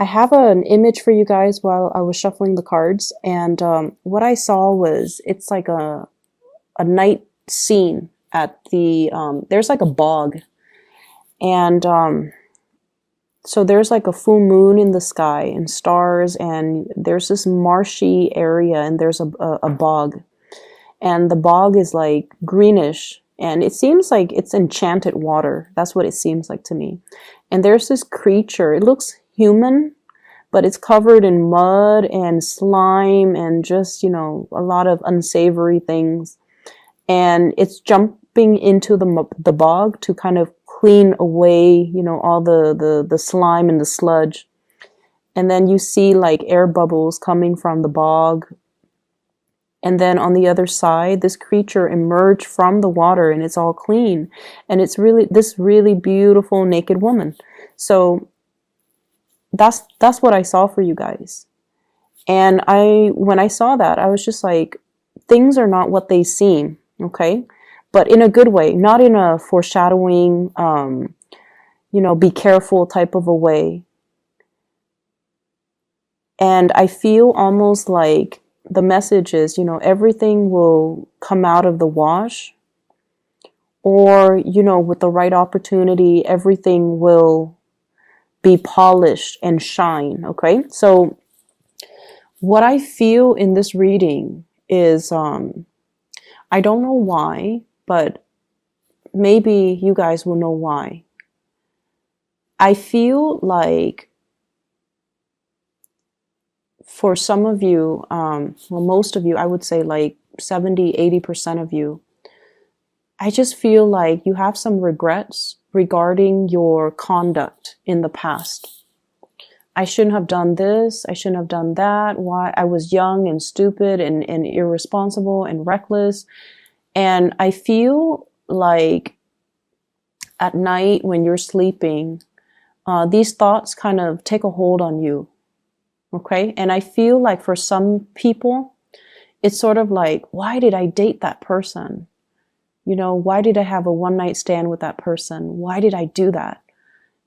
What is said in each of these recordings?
I have an image for you guys while I was shuffling the cards, and what I saw was it's like a night scene at the there's like a bog, and so there's like a full moon in the sky and stars, and there's this marshy area, and there's a bog, and the bog is like greenish, and it seems like it's enchanted water. That's what it seems like to me. And there's this creature. It looks human, but it's covered in mud and slime and just, a lot of unsavory things. And it's jumping into the bog to kind of clean away, all the slime and the sludge. And then you see like air bubbles coming from the bog. And then on the other side, this creature emerged from the water, and it's all clean. And it's really this really beautiful naked woman. So that's what I saw for you guys. And when I saw that, I was just like, things are not what they seem, okay? But in a good way, not in a foreshadowing, be careful type of a way. And I feel almost like the message is, everything will come out of the wash, or, with the right opportunity, everything will be polished and shine. Okay. So what I feel in this reading is, I don't know why, but maybe you guys will know why. I feel like for some of you, most of you, I would say like 70, 80% of you, I just feel like you have some regrets regarding your conduct in the past. I shouldn't have done this. I shouldn't have done that. Why? I was young and stupid and irresponsible and reckless. And I feel like at night when you're sleeping, these thoughts kind of take a hold on you. Okay. And I feel like for some people, it's sort of like, why did I date that person? Why did I have a one night stand with that person? Why did I do that?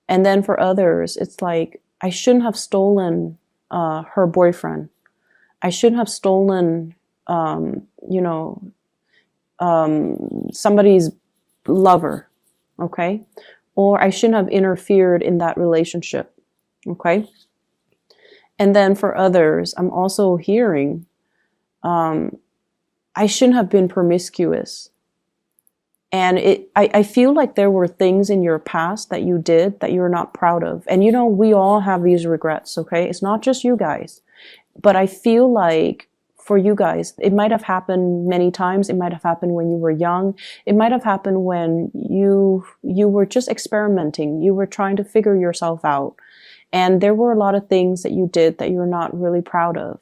And then for others, it's like, I shouldn't have stolen her boyfriend. I shouldn't have stolen, somebody's lover. Okay. Or I shouldn't have interfered in that relationship. Okay. And then for others, I'm also hearing, I shouldn't have been promiscuous. And I feel like there were things in your past that you did that you're not proud of. And we all have these regrets, okay? It's not just you guys. But I feel like for you guys, it might have happened many times. It might have happened when you were young. It might have happened when you were just experimenting. You were trying to figure yourself out. And there were a lot of things that you did that you're not really proud of.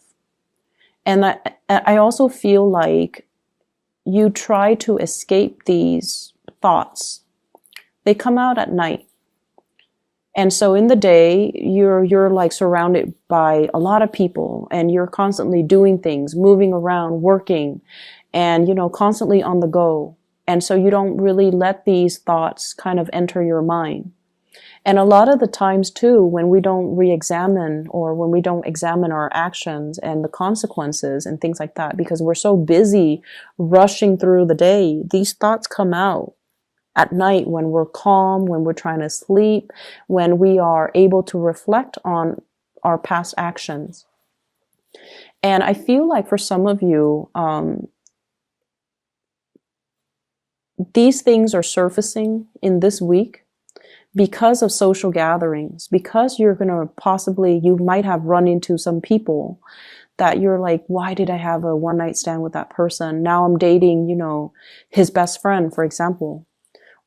And I also feel like you try to escape these thoughts. They come out at night. And so in the day, you're like surrounded by a lot of people, and you're constantly doing things, moving around, working, and, constantly on the go. And so you don't really let these thoughts kind of enter your mind. And a lot of the times too, when we don't re-examine, or when we don't examine our actions and the consequences and things like that, because we're so busy rushing through the day, these thoughts come out at night when we're calm, when we're trying to sleep, when we are able to reflect on our past actions. And I feel like for some of you, these things are surfacing in this week because of social gatherings, because you're going to you might have run into some people that you're like, why did I have a one night stand with that person? Now I'm dating, his best friend, for example.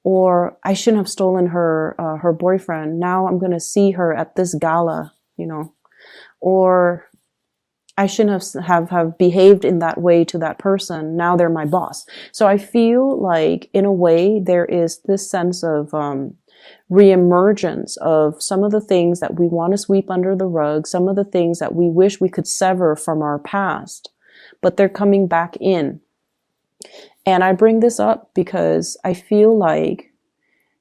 Or I shouldn't have stolen her boyfriend. Now I'm going to see her at this gala, or I shouldn't have behaved in that way to that person. Now they're my boss. So I feel like in a way there is this sense of, reemergence of some of the things that we want to sweep under the rug, some of the things that we wish we could sever from our past, but they're coming back in. And I bring this up because I feel like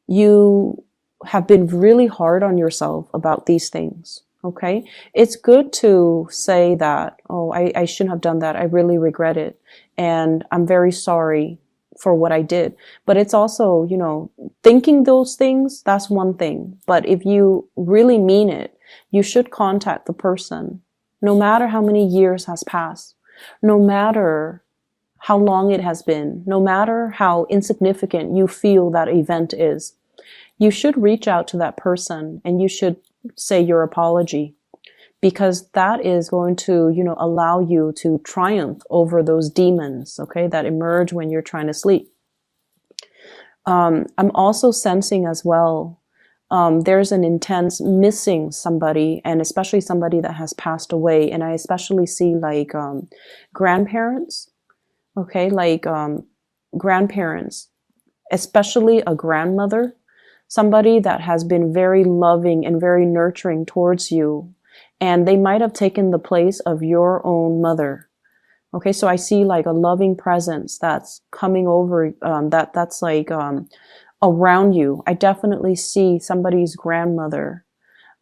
you have been really hard on yourself about these things. Okay. It's good to say that, oh, I shouldn't have done that. I really regret it. And I'm very sorry for what I did. But it's also, thinking those things, that's one thing. But if you really mean it, you should contact the person, no matter how many years has passed, no matter how long it has been, no matter how insignificant you feel that event is. You should reach out to that person and you should say your apology, because that is going to, allow you to triumph over those demons, okay, that emerge when you're trying to sleep. I'm also sensing as well, there's an intense missing somebody, and especially somebody that has passed away. And I especially see like grandparents, okay, like grandparents, especially a grandmother, somebody that has been very loving and very nurturing towards you. And they might have taken the place of your own mother. Okay, so I see like a loving presence that's coming over, that's like around you. I definitely see somebody's grandmother.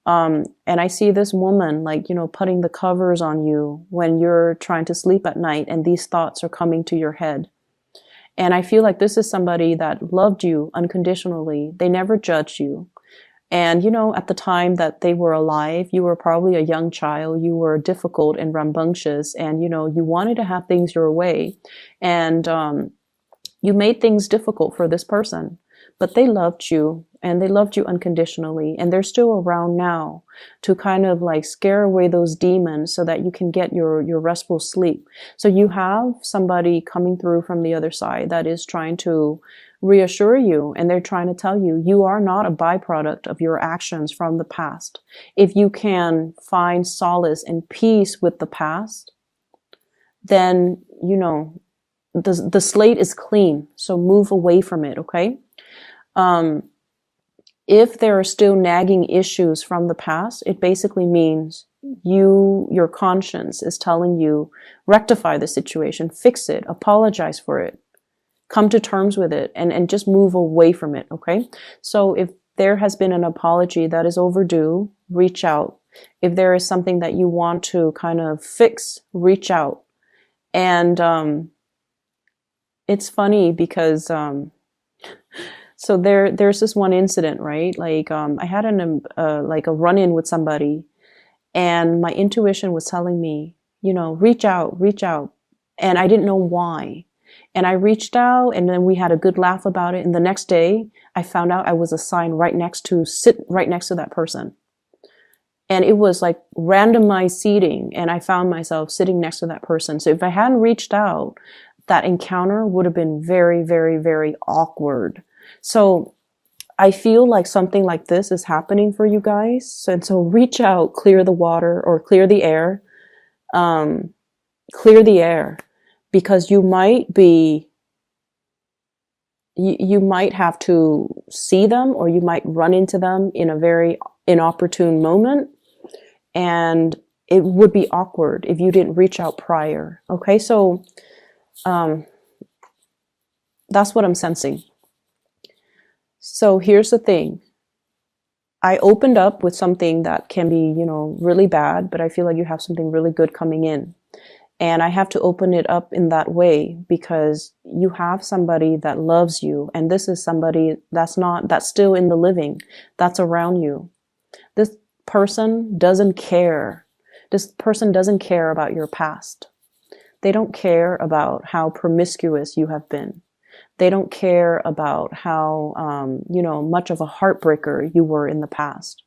And I see this woman like, putting the covers on you when you're trying to sleep at night and these thoughts are coming to your head. And I feel like this is somebody that loved you unconditionally. They never judged you. And, at the time that they were alive, you were probably a young child. You were difficult and rambunctious, and, you wanted to have things your way. And you made things difficult for this person. But they loved you, and they loved you unconditionally. And they're still around now to kind of like scare away those demons so that you can get your restful sleep. So you have somebody coming through from the other side that is trying to reassure you, and they're trying to tell you, you are not a byproduct of your actions from the past. If you can find solace and peace with the past, then, the slate is clean. So move away from it, okay? If there are still nagging issues from the past, it basically means your conscience is telling you, rectify the situation, fix it, apologize for it, come to terms with it, and just move away from it, okay? So if there has been an apology that is overdue, reach out. If there is something that you want to kind of fix, reach out. And it's funny because so there's this one incident, right? Like I had like a run-in with somebody, and my intuition was telling me, reach out, and I didn't know why. And I reached out, and then we had a good laugh about it. And the next day, I found out I was assigned sit right next to that person. And it was like randomized seating, and I found myself sitting next to that person. So if I hadn't reached out, that encounter would have been very, very, very awkward. So I feel like something like this is happening for you guys. So reach out, clear the water or clear the air. Clear the air, because you might have to see them, or you might run into them in a very inopportune moment. And it would be awkward if you didn't reach out prior. Okay, so that's what I'm sensing. So here's the thing. I opened up with something that can be, really bad, but I feel like you have something really good coming in. And I have to open it up in that way because you have somebody that loves you. And this is somebody that's still in the living, that's around you. This person doesn't care. This person doesn't care about your past. They don't care about how promiscuous you have been. They don't care about how, much of a heartbreaker you were in the past.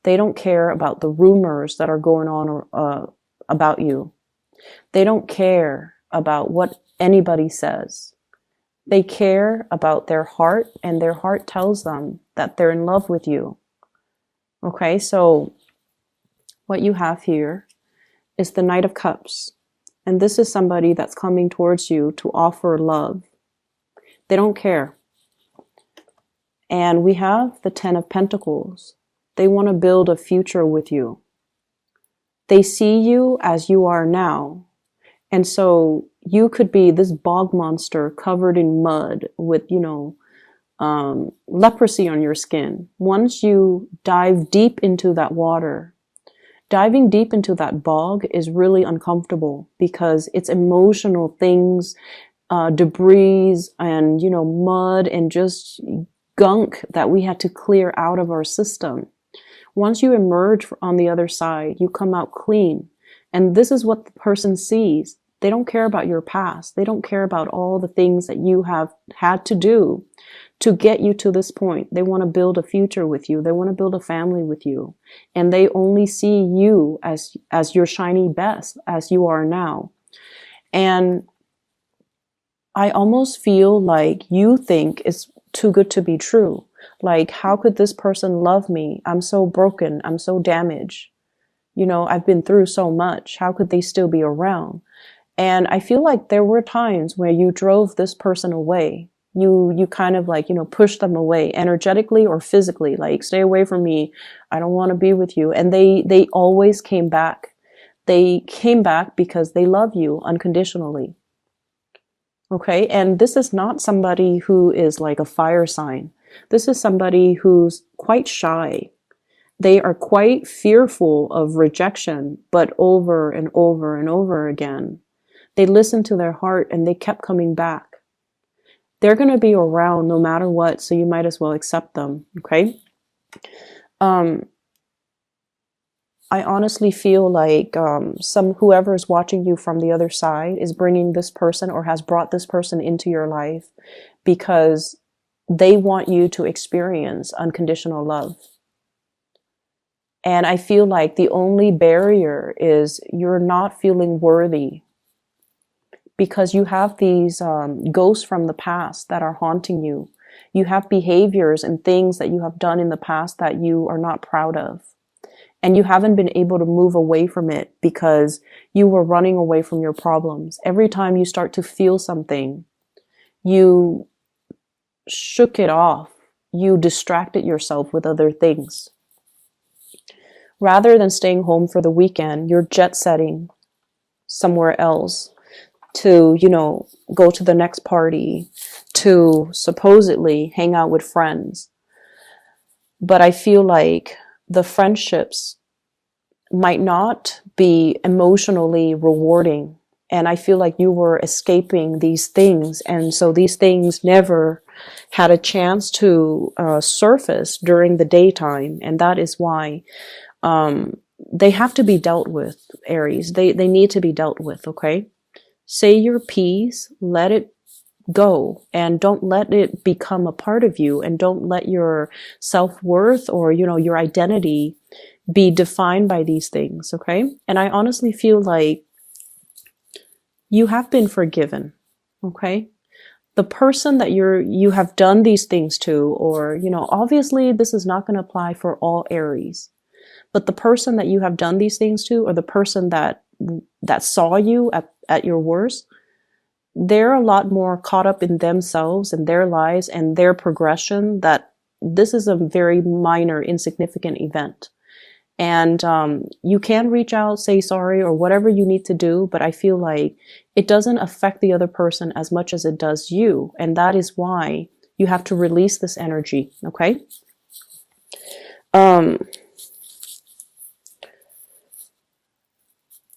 They don't care about the rumors that are going on about you. They don't care about what anybody says. They care about their heart, and their heart tells them that they're in love with you. Okay, so what you have here is the Knight of Cups. And this is somebody that's coming towards you to offer love. They don't care. And we have the Ten of Pentacles. They want to build a future with you. They see you as you are now. And so you could be this bog monster covered in mud with, leprosy on your skin. Once you dive deep into that water, diving deep into that bog is really uncomfortable because it's emotional things, debris and, mud and just gunk that we had to clear out of our system. Once you emerge on the other side, you come out clean. And this is what the person sees. They don't care about your past. They don't care about all the things that you have had to do to get you to this point. They want to build a future with you. They want to build a family with you. And they only see you as your shiny best, as you are now. And I almost feel like you think it's too good to be true. Like, how could this person love me? I'm so broken. I'm so damaged. I've been through so much. How could they still be around? And I feel like there were times where you drove this person away. You kind of like, pushed them away energetically or physically, like, stay away from me. I don't want to be with you. And they always came back. They came back because they love you unconditionally. Okay. And this is not somebody who is like a fire sign. This is somebody who's quite shy. They are quite fearful of rejection, but over and over and over again, they listened to their heart and they kept coming back. They're going to be around no matter what, so you might as well accept them, okay? I honestly feel like whoever is watching you from the other side is bringing this person or has brought this person into your life because they want you to experience unconditional love. And I feel like the only barrier is you're not feeling worthy because you have these ghosts from the past that are haunting you. You have behaviors and things that you have done in the past that you are not proud of. And you haven't been able to move away from it because you were running away from your problems. Every time you start to feel something, you shook it off. You distracted yourself with other things. Rather than staying home for the weekend, you're jet setting somewhere else to, go to the next party, to supposedly hang out with friends. But I feel like the friendships might not be emotionally rewarding. And I feel like you were escaping these things. And so these things never had a chance to surface during the daytime. And that is why they have to be dealt with, Aries. They need to be dealt with, okay? Say your piece, let it go, and don't let it become a part of you, and don't let your self-worth or, your identity be defined by these things, okay? And I honestly feel like you have been forgiven, okay? The person that you have done these things to, or, obviously this is not going to apply for all Aries. But the person that you have done these things to, or the person that saw you at your worst, they're a lot more caught up in themselves and their lives and their progression that this is a very minor, insignificant event. And you can reach out, say sorry, or whatever you need to do, but I feel like it doesn't affect the other person as much as it does you. And that is why you have to release this energy, okay?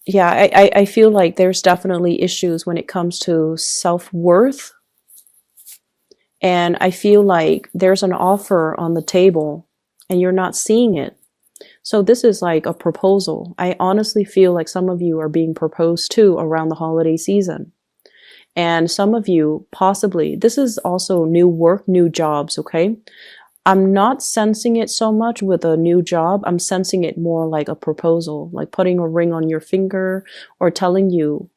Yeah, I feel like there's definitely issues when it comes to self-worth. And I feel like there's an offer on the table and you're not seeing it. So this is like a proposal. I honestly feel like some of you are being proposed to around the holiday season. And some of you possibly, this is also new work, new jobs, okay? I'm not sensing it so much with a new job. I'm sensing it more like a proposal, like putting a ring on your finger or telling you,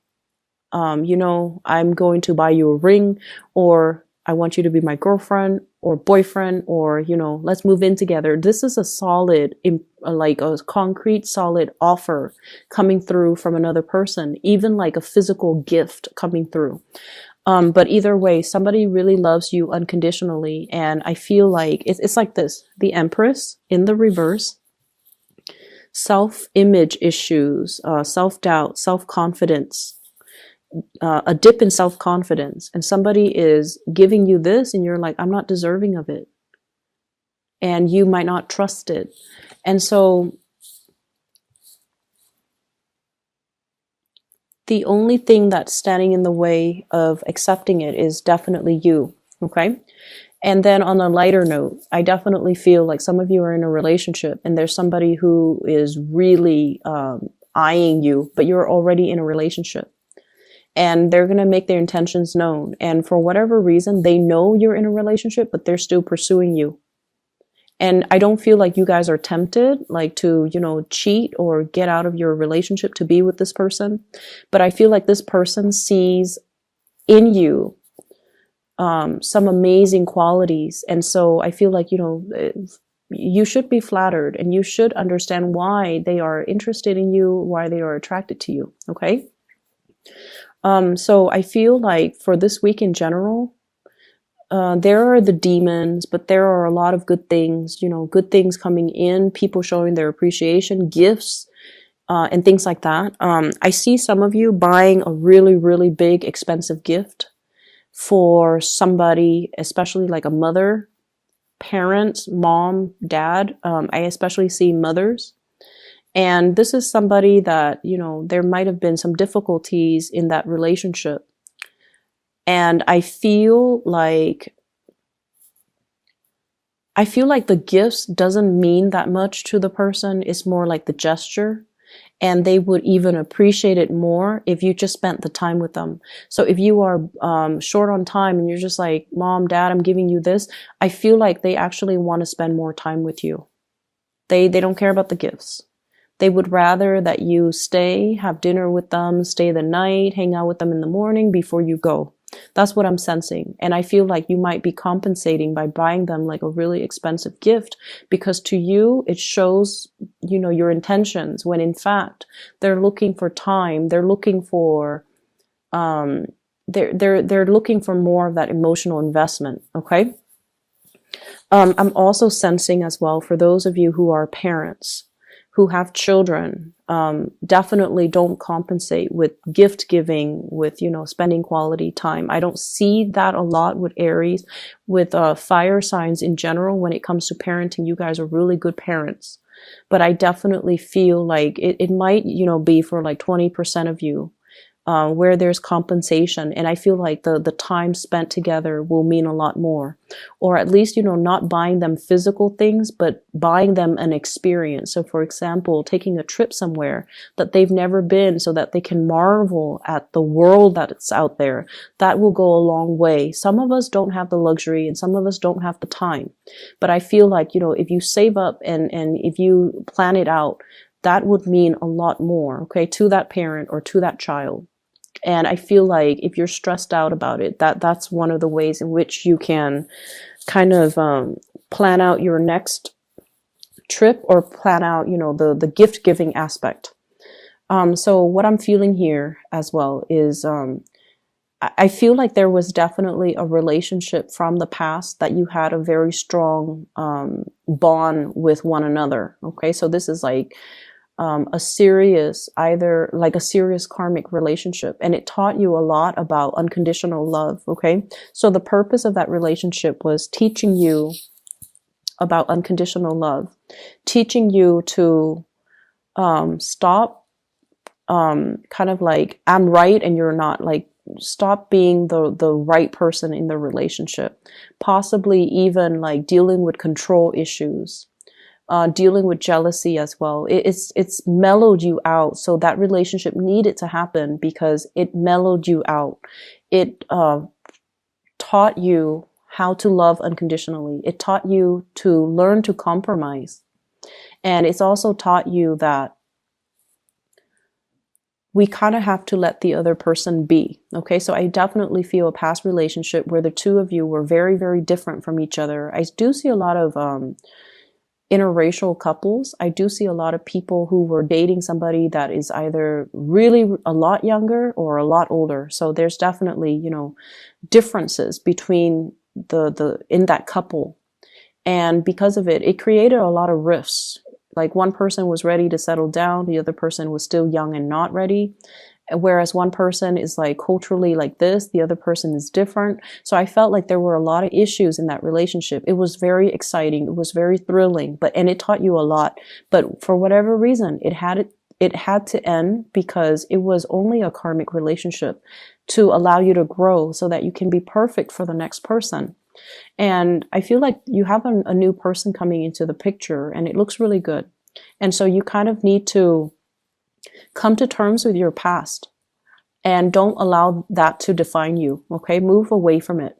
I'm going to buy you a ring, or I want you to be my girlfriend or boyfriend, or, let's move in together. This is a solid, like a concrete, solid offer coming through from another person, even like a physical gift coming through. But either way, somebody really loves you unconditionally. And I feel like it's like this, the Empress in the reverse, self-image issues, self-doubt, self-confidence, a dip in self-confidence. And somebody is giving you this and you're like, I'm not deserving of it. And you might not trust it. And so The only thing that's standing in the way of accepting it is definitely you. Okay. And then on a lighter note, I definitely feel like some of you are in a relationship and there's somebody who is really eyeing you, but you're already in a relationship. And they're going to make their intentions known. And for whatever reason, they know you're in a relationship, but they're still pursuing you. And I don't feel like you guys are tempted, like to, you know, cheat or get out of your relationship to be with this person. But I feel like this person sees in you some amazing qualities. And so I feel like, you know, you should be flattered and you should understand why they are interested in you, why they are attracted to you. Okay. So I feel like for this week in general, there are the demons, but there are a lot of good things, you know, good things coming in, people showing their appreciation, gifts, and things like that. I see some of you buying a really, really big, expensive gift for somebody, especially like a mother, parents, mom, dad. I especially see mothers. And this is somebody that, you know, there might have been some difficulties in that relationship. And I feel like the gifts doesn't mean that much to the person. It's more like the gesture. And they would even appreciate it more if you just spent the time with them. So if you are short on time and you're just like, Mom, Dad, I'm giving you this, I feel like they actually want to spend more time with you. They don't care about the gifts. They would rather that you stay, have dinner with them, stay the night, hang out with them in the morning before you go. That's what I'm sensing. And I feel like you might be compensating by buying them like a really expensive gift, because to you, it shows, you know, your intentions, when in fact, they're looking for time. They're looking for, they're looking for more of that emotional investment. Okay. I'm also sensing as well, for those of you who are parents, who have children, definitely don't compensate with gift giving, with, you know, spending quality time. I don't see that a lot with Aries, with fire signs in general. When it comes to parenting, you guys are really good parents. But I definitely feel like it might, you know, be for like 20% of you, where there's compensation. And I feel like the time spent together will mean a lot more. Or at least, you know, not buying them physical things, but buying them an experience. So for example, taking a trip somewhere that they've never been so that they can marvel at the world that's out there. That will go a long way. Some of us don't have the luxury and some of us don't have the time. But I feel like, you know, if you save up and if you plan it out, that would mean a lot more, okay, to that parent or to that child. And I feel like if you're stressed out about it, that's one of the ways in which you can kind of plan out your next trip, or plan out, you know, the gift giving aspect. So what I'm feeling here as well is I feel like there was definitely a relationship from the past that you had a very strong bond with one another. Okay, so this is like a serious, either like a serious karmic relationship, and it taught you a lot about unconditional love. Okay, so the purpose of that relationship was teaching you about unconditional love, teaching you to stop kind of like, I'm right and you're not, like stop being the right person in the relationship, possibly even like dealing with control issues, dealing with jealousy as well. It's mellowed you out. So that relationship needed to happen because it mellowed you out. It taught you how to love unconditionally. It taught you to learn to compromise. And it's also taught you that we kind of have to let the other person be. Okay, so I definitely feel a past relationship where the two of you were very, very different from each other. I do see a lot of interracial couples. I do see a lot of people who were dating somebody that is either really a lot younger or a lot older. So there's definitely, you know, differences between the in that couple. And because of it, it created a lot of rifts. Like one person was ready to settle down, the other person was still young and not ready. Whereas one person is like culturally like this, the other person is different. So I felt like there were a lot of issues in that relationship. It was very exciting. It was very thrilling, and it taught you a lot. But for whatever reason, it had it had to end because it was only a karmic relationship to allow you to grow so that you can be perfect for the next person. And I feel like you have a new person coming into the picture and it looks really good. And so you kind of need to come to terms with your past and don't allow that to define you. Okay. Move away from it.